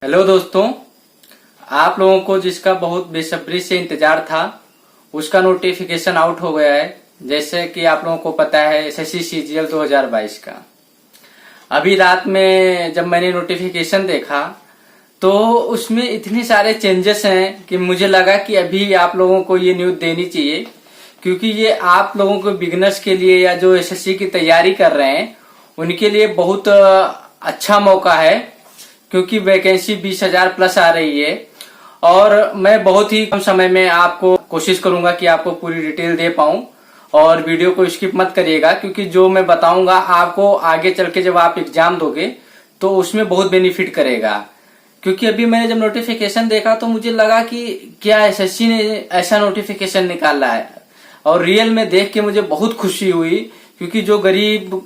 Hello दोस्तों, आप लोगों को जिसका बहुत बेसब्री से इंतजार था उसका नोटिफिकेशन आउट हो गया है। जैसे कि आप लोगों को पता है एसएससी सीजीएल 2022 का अभी रात में जब मैंने नोटिफिकेशन देखा तो उसमें इतने सारे चेंजेस हैं कि मुझे लगा कि अभी आप लोगों को ये न्यूज देनी चाहिए, क्योंकि ये आप लोगों को बिगनर्स के लिए या जो एसएससी की तैयारी कर रहे हैं उनके लिए बहुत अच्छा मौका है, क्योंकि वैकेंसी 20,000 प्लस आ रही है। और मैं बहुत ही कम समय में आपको कोशिश करूंगा कि आपको पूरी डिटेल दे पाऊं, और वीडियो को स्किप मत करिएगा, क्योंकि जो मैं बताऊंगा आपको आगे चल के जब आप एग्जाम दोगे तो उसमें बहुत बेनिफिट करेगा। क्योंकि अभी मैंने जब नोटिफिकेशन देखा तो मुझे लगा कि क्या एसएससी ने ऐसा नोटिफिकेशन निकाला है, और रियल में देख के मुझे बहुत खुशी हुई। क्योंकि जो गरीब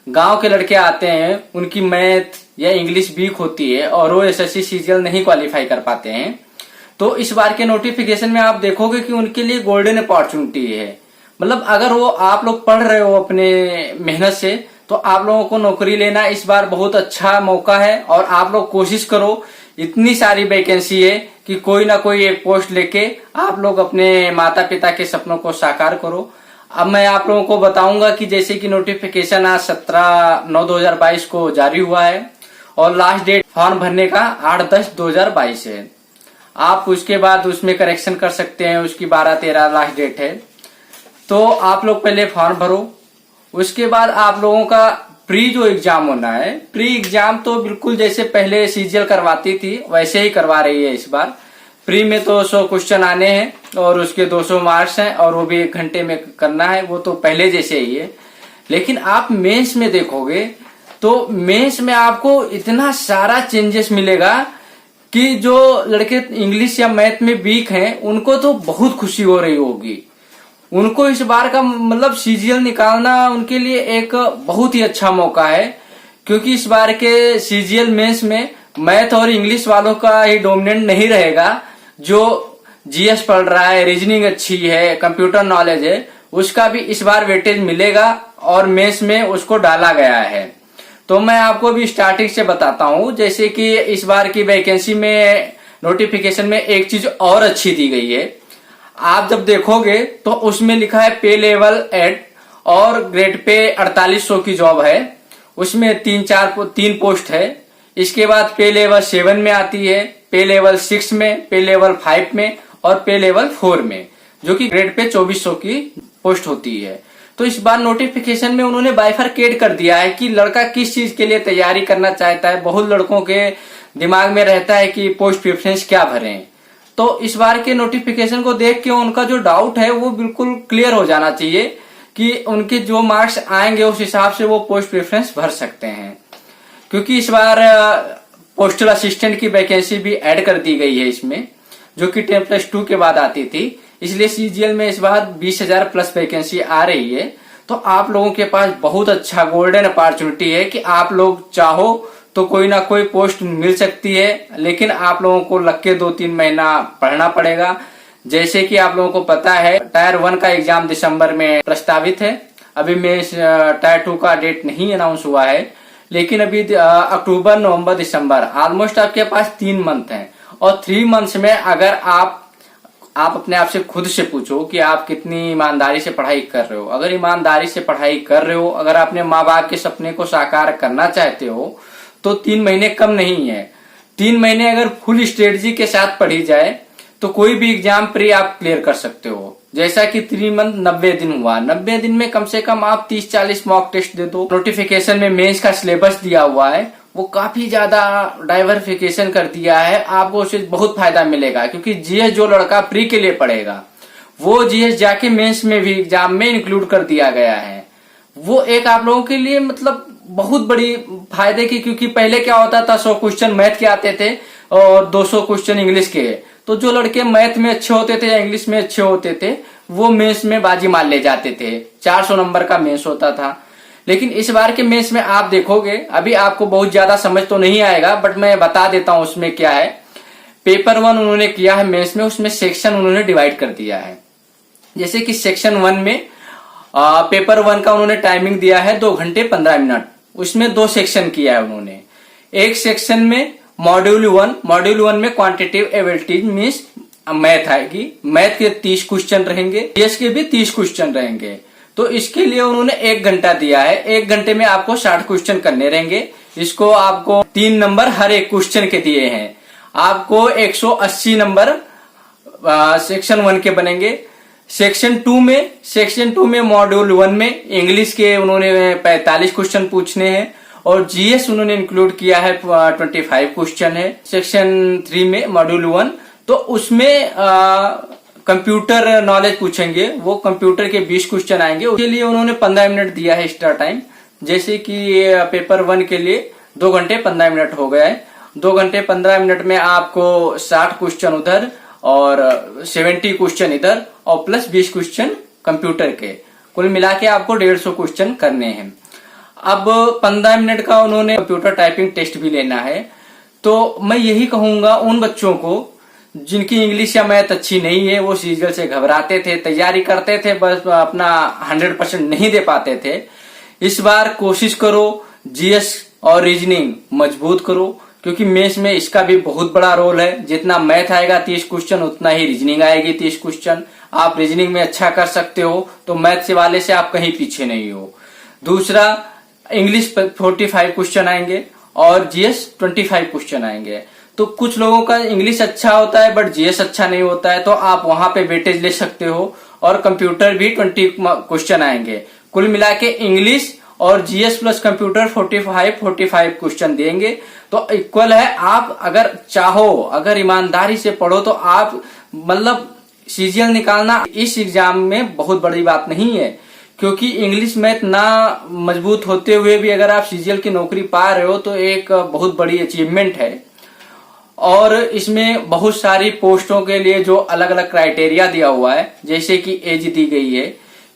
गांव के लड़के आते हैं उनकी मैथ या इंग्लिश वीक होती है और वो एसएससी सीजीएल नहीं क्वालिफाई कर पाते हैं, तो इस बार के नोटिफिकेशन में आप देखोगे कि उनके लिए गोल्डन अपॉर्चुनिटी है। मतलब अगर वो आप लोग पढ़ रहे हो अपने मेहनत से तो आप लोगों को नौकरी लेना इस बार बहुत अच्छा मौका है। और आप लोग कोशिश करो, इतनी सारी वैकेंसी है कि कोई ना कोई एक पोस्ट लेके आप लोग अपने माता पिता के सपनों को साकार करो। अब मैं आप लोगों को बताऊंगा कि जैसे कि नोटिफिकेशन आज 17/9/2022 को जारी हुआ है और लास्ट डेट फॉर्म भरने का 8/10/2022 है। आप उसके बाद उसमें करेक्शन कर सकते हैं, उसकी 12-13 लास्ट डेट है। तो आप लोग पहले फॉर्म भरो, उसके बाद आप लोगों का प्री जो एग्जाम होना है, प्री एग्जाम तो बिल्कुल जैसे पहले सीजीएल करवाती थी वैसे ही करवा रही है इस बार। प्री में तो 100 क्वेश्चन आने हैं और उसके 200 मार्क्स हैं, और वो भी 1 घंटे में करना है, वो तो पहले जैसे ही है। लेकिन आप मेंस में देखोगे तो मेंस में आपको इतना सारा चेंजेस मिलेगा कि जो लड़के इंग्लिश या मैथ में वीक हैं उनको तो बहुत खुशी हो रही होगी। उनको इस बार का मतलब सीजीएल निकालना उनके लिए एक बहुत ही अच्छा मौका है, क्योंकि इस बार के सीजीएल मेंस में मैथ और इंग्लिश वालों का ही डोमिनेंट नहीं रहेगा। जो जीएस पढ़ रहा है, रीजनिंग अच्छी है, कंप्यूटर नॉलेज है, उसका भी इस बार वेटेज मिलेगा और मेंस में उसको डाला गया है। तो मैं आपको भी स्टार्टिंग से बताता हूं। जैसे कि इस बार की वैकेंसी में नोटिफिकेशन में एक चीज और अच्छी दी गई है। आप जब देखोगे तो उसमें लिखा है पे लेवल 8 और ग्रेड पे 4800 की जॉब है। उसमें 3 पोस्ट है। इसके बाद पे लेवल 7 में आती है, पे लेवल 6 में, पे लेवल 5 में और पे लेवल 4 में, जो कि ग्रेड पे 2400 की पोस्ट होती है। तो इस बार नोटिफिकेशन में उन्होंने बाइफरकेट कर दिया है कि लड़का किस चीज के लिए तैयारी करना चाहता है। बहुत लड़कों के दिमाग में रहता है कि पोस्ट प्रेफरेंस क्या भरें। तो इस बार के नोटिफिकेशन को देख के उनका जो डाउट है वो बिल्कुल क्लियर हो जाना चाहिए कि उनके जो मार्क्स आएंगे उस हिसाब से वो पोस्ट प्रेफरेंस भर सकते हैं। क्योंकि इस बार पोस्टल असिस्टेंट की वैकेंसी भी ऐड कर दी गई है इसमें, जो कि 10+2 के बाद आती थी। इसलिए सीजीएल में इस बार 20,000 प्लस वैकेंसी आ रही है। तो आप लोगों के पास बहुत अच्छा गोल्डन अपॉर्चुनिटी है कि आप लोग चाहो तो कोई ना कोई पोस्ट मिल सकती है। लेकिन आप लोगों को लग के 2-3 महीना पढ़ना पड़ेगा। जैसे कि आप लोगों को पता है टायर 1 का एग्जाम दिसंबर में प्रस्तावित है। अभी में टायर 2 का डेट नहीं अनाउंस हुआ है, लेकिन अभी अक्टूबर, नवंबर, दिसंबर ऑलमोस्ट आपके पास 3 मंथ हैं। और 3 मंथ्स में अगर आप अपने आप से खुद से पूछो कि आप कितनी ईमानदारी से पढ़ाई कर रहे हो। अगर ईमानदारी से पढ़ाई कर रहे हो, अगर अपने माँ बाप के सपने को साकार करना चाहते हो, तो 3 महीने कम नहीं है। 3 महीने अगर फुल स्ट्रेटजी के साथ पढ़ी जाए तो कोई भी एग्जाम प्री आप क्लियर कर सकते हो। जैसा कि 3 मंथ 90 दिन हुआ, 90 दिन में कम से कम आप 30-40 मॉक टेस्ट दे दो। नोटिफिकेशन में मेंस का सिलेबस दिया हुआ है, वो काफी ज्यादा डाइवर्सिफिकेशन कर दिया है। आपको उससे बहुत फायदा मिलेगा, क्योंकि जीएस जो लड़का प्री के लिए पढ़ेगा वो जीएस जाके मेंस में भी एग्जाम में इंक्लूड कर दिया गया है। वो एक आप लोगों के लिए मतलब बहुत बड़ी फायदे की, क्योंकि पहले क्या होता था 100 क्वेश्चन मैथ के आते थे और 200 क्वेश्चन इंग्लिश के। तो जो लड़के मैथ में अच्छे होते थे या इंग्लिश में अच्छे होते थे वो मेंस में बाजी मार ले जाते थे। 400 नंबर का मेंस होता था। लेकिन इस बार के मेंस में आप देखोगे, अभी आपको बहुत ज्यादा समझ तो नहीं आएगा, बट मैं बता देता हूं उसमें क्या है। पेपर 1 उन्होंने किया है मेंस में, उसमें सेक्शन उन्होंने डिवाइड कर दिया है। जैसे कि सेक्शन 1 में पेपर 1 का उन्होंने टाइमिंग दिया है 2 घंटे 15 मिनट। उसमें 2 सेक्शन किया है उन्होंने। एक सेक्शन में मॉड्यूल 1 में क्वांटिटेटिव एबिलिटीज मीन्स मैथ आएगी। मैथ के 30 क्वेश्चन रहेंगे, जीएस के भी 30 क्वेश्चन रहेंगे। तो इसके लिए उन्होंने 1 घंटा दिया है। 1 घंटे में आपको 60 क्वेश्चन करने रहेंगे। इसको आपको 3 नंबर हर एक क्वेश्चन के दिए हैं। आपको 180 नंबर सेक्शन 1 के बनेंगे। सेक्शन 2 में मॉड्यूल 1 में इंग्लिश के उन्होंने 45 क्वेश्चन पूछने हैं और जीएस उन्होंने इंक्लूड किया है 25 क्वेश्चन है। सेक्शन 3 में मॉड्यूल 1 तो उसमें कंप्यूटर नॉलेज पूछेंगे, वो कंप्यूटर के 20 क्वेश्चन आएंगे। उसके लिए उन्होंने 15 मिनट दिया है एक्स्ट्रा टाइम। जैसे कि पेपर 1 के लिए 2 घंटे 15 मिनट हो गया है। 2 घंटे 15 मिनट में आपको 60 क्वेश्चन उधर और 70 क्वेश्चन इधर और प्लस 20 क्वेश्चन कंप्यूटर के, कुल मिला के आपको 150 क्वेश्चन करने हैं। अब 15 मिनट का उन्होंने कंप्यूटर टाइपिंग टेस्ट भी लेना है। तो मैं यही कहूंगा उन बच्चों को जिनकी इंग्लिश या मैथ अच्छी नहीं है, वो सीजीएल से घबराते थे, तैयारी करते थे, बस अपना 100% नहीं दे पाते थे। इस बार कोशिश करो जीएस और रीजनिंग मजबूत करो, क्योंकि मेंस में इसका भी बहुत बड़ा रोल है। जितना मैथ आएगा 30 क्वेश्चन, उतना ही रीजनिंग आएगी 30 क्वेश्चन। आप रीजनिंग में अच्छा कर सकते हो तो मैथ से वाले से आप कहीं पीछे नहीं हो। दूसरा, इंग्लिश 45 क्वेश्चन आएंगे और जीएस 25 क्वेश्चन आएंगे। तो कुछ लोगों का इंग्लिश अच्छा होता है बट जीएस अच्छा नहीं होता है, तो आप वहां पे वेटेज ले सकते हो। और कंप्यूटर भी 20 क्वेश्चन आएंगे। कुल मिला के इंग्लिश और जीएस प्लस कंप्यूटर 45 क्वेश्चन देंगे तो इक्वल है। आप अगर चाहो, अगर ईमानदारी से पढ़ो तो आप मतलब सीजीएल निकालना इस एग्जाम में बहुत बड़ी बात नहीं है, क्योंकि इंग्लिश मैथ ना मजबूत होते हुए भी अगर आप सीजीएल की नौकरी पा रहे हो तो एक बहुत बड़ी अचीवमेंट है। और इसमें बहुत सारी पोस्टों के लिए जो अलग अलग क्राइटेरिया दिया हुआ है, जैसे कि एज दी गई है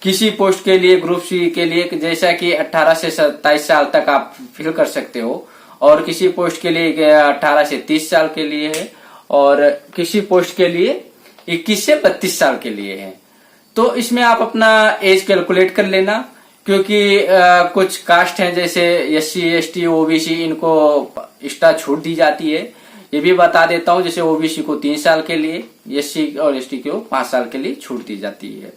किसी पोस्ट के लिए, ग्रुप सी के लिए जैसा कि 18 से 27 साल तक आप फिल कर सकते हो, और किसी पोस्ट के लिए 18 से 30 साल के लिए है, और किसी पोस्ट के लिए 21 से 32 साल के लिए है। तो इसमें आप अपना एज कैलकुलेट कर लेना, क्योंकि कुछ कास्ट हैं जैसे एससी, एसटी, ओबीसी, इनको एक्स्ट्रा छूट दी जाती है। ये भी बता देता हूं, जैसे ओबीसी को 3 साल के लिए, एससी और एसटी को 5 साल के लिए छूट दी जाती है।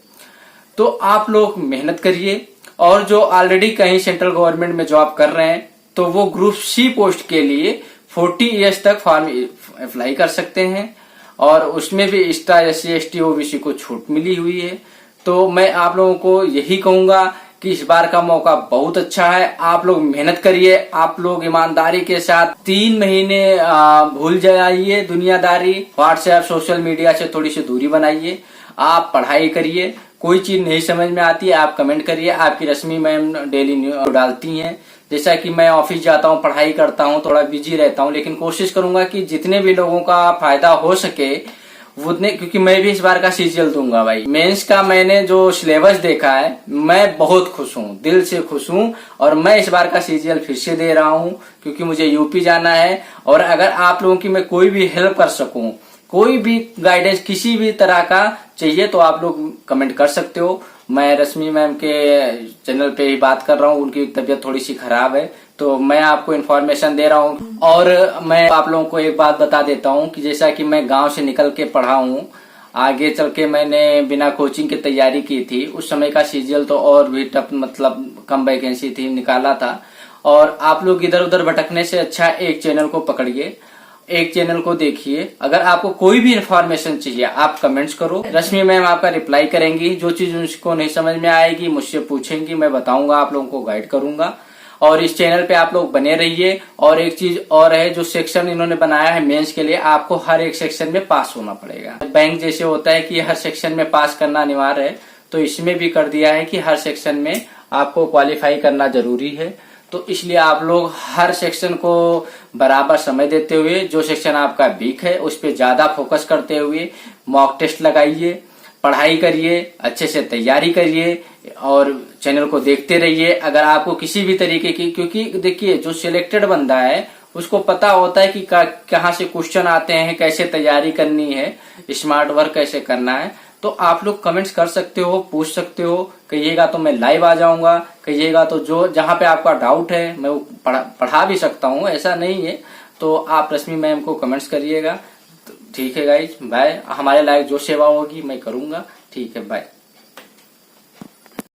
तो आप लोग मेहनत करिए, और जो ऑलरेडी कहीं सेंट्रल गवर्नमेंट में जॉब कर रहे हैं तो वो ग्रुप सी पोस्ट के लिए 40 ईयर्स तक फॉर्म अप्लाई कर सकते हैं, और उसमें भी एक्स्ट्रा एससी, एसटी, ओबीसी को छूट मिली हुई है। तो मैं आप लोगों को यही कहूंगा कि इस बार का मौका बहुत अच्छा है। आप लोग मेहनत करिए, आप लोग ईमानदारी के साथ 3 महीने भूल जाइए दुनियादारी, व्हाट्सएप, सोशल मीडिया से थोड़ी सी दूरी बनाइए, आप पढ़ाई करिए। कोई चीज नहीं समझ में आती है आप कमेंट करिए। आपकी रश्मि मैम डेली न्यूज डालती हैं। जैसा कि मैं ऑफिस जाता हूँ, पढ़ाई करता हूँ, थोड़ा बिजी रहता हूँ, लेकिन कोशिश करूंगा कि जितने भी लोगों का फायदा हो सके उतने, क्योंकि मैं भी इस बार का सीजीएल दूंगा भाई। मेंस का मैंने जो सिलेबस देखा है मैं बहुत खुश हूँ, दिल से खुश हूँ, और मैं इस बार का सीजीएल फिर से दे रहा हूँ क्योंकि मुझे यूपी जाना है। और अगर आप लोगों की मैं कोई भी हेल्प कर सकूं, कोई भी गाइडेंस किसी भी तरह का चाहिए तो आप लोग कमेंट कर सकते हो। मैं रश्मि मैम के चैनल पे ही बात कर रहा हूँ, उनकी तबीयत थोड़ी सी खराब है तो मैं आपको इन्फॉर्मेशन दे रहा हूँ। और मैं आप लोगों को एक बात बता देता हूँ कि जैसा कि मैं गांव से निकल के पढ़ा हूँ, आगे चल के मैंने बिना कोचिंग की तैयारी की थी। उस समय का सीजीएल तो और भी टफ, मतलब कम वैकेंसी थी, निकाला था। और आप लोग इधर उधर भटकने से अच्छा एक चैनल को पकड़िए, एक चैनल को देखिए। अगर आपको कोई भी इन्फॉर्मेशन चाहिए आप कमेंट्स करो, रश्मि मैम आपका रिप्लाई करेंगी। जो चीज उनको नहीं समझ में आएगी मुझसे पूछेंगी, मैं बताऊंगा, आप लोगों को गाइड करूंगा। और इस चैनल पे आप लोग बने रहिए। और एक चीज और है, जो सेक्शन इन्होंने बनाया है मेंस के लिए, आपको हर एक सेक्शन में पास होना पड़ेगा। बैंक जैसे होता है कि हर सेक्शन में पास करना अनिवार्य है, तो इसमें भी कर दिया है कि हर सेक्शन में आपको क्वालिफाई करना जरूरी है। तो इसलिए आप लोग हर सेक्शन को बराबर समय देते हुए, जो सेक्शन आपका वीक है उस पर ज्यादा फोकस करते हुए मॉक टेस्ट लगाइए, पढ़ाई करिए, अच्छे से तैयारी करिए और चैनल को देखते रहिए। अगर आपको किसी भी तरीके की, क्योंकि देखिए जो सिलेक्टेड बंदा है उसको पता होता है कि कहाँ से क्वेश्चन आते हैं, कैसे तैयारी करनी है, स्मार्ट वर्क कैसे करना है। तो आप लोग कमेंट्स कर सकते हो, पूछ सकते हो, कहिएगा तो मैं लाइव आ जाऊंगा, कहिएगा तो जो जहां पे आपका डाउट है मैं वो पढ़ा भी सकता हूँ, ऐसा नहीं है। तो आप रश्मि मैम को कमेंट्स करिएगा। तो ठीक है गाइज, बाय। हमारे लायक जो सेवा होगी मैं करूंगा। ठीक है, बाय।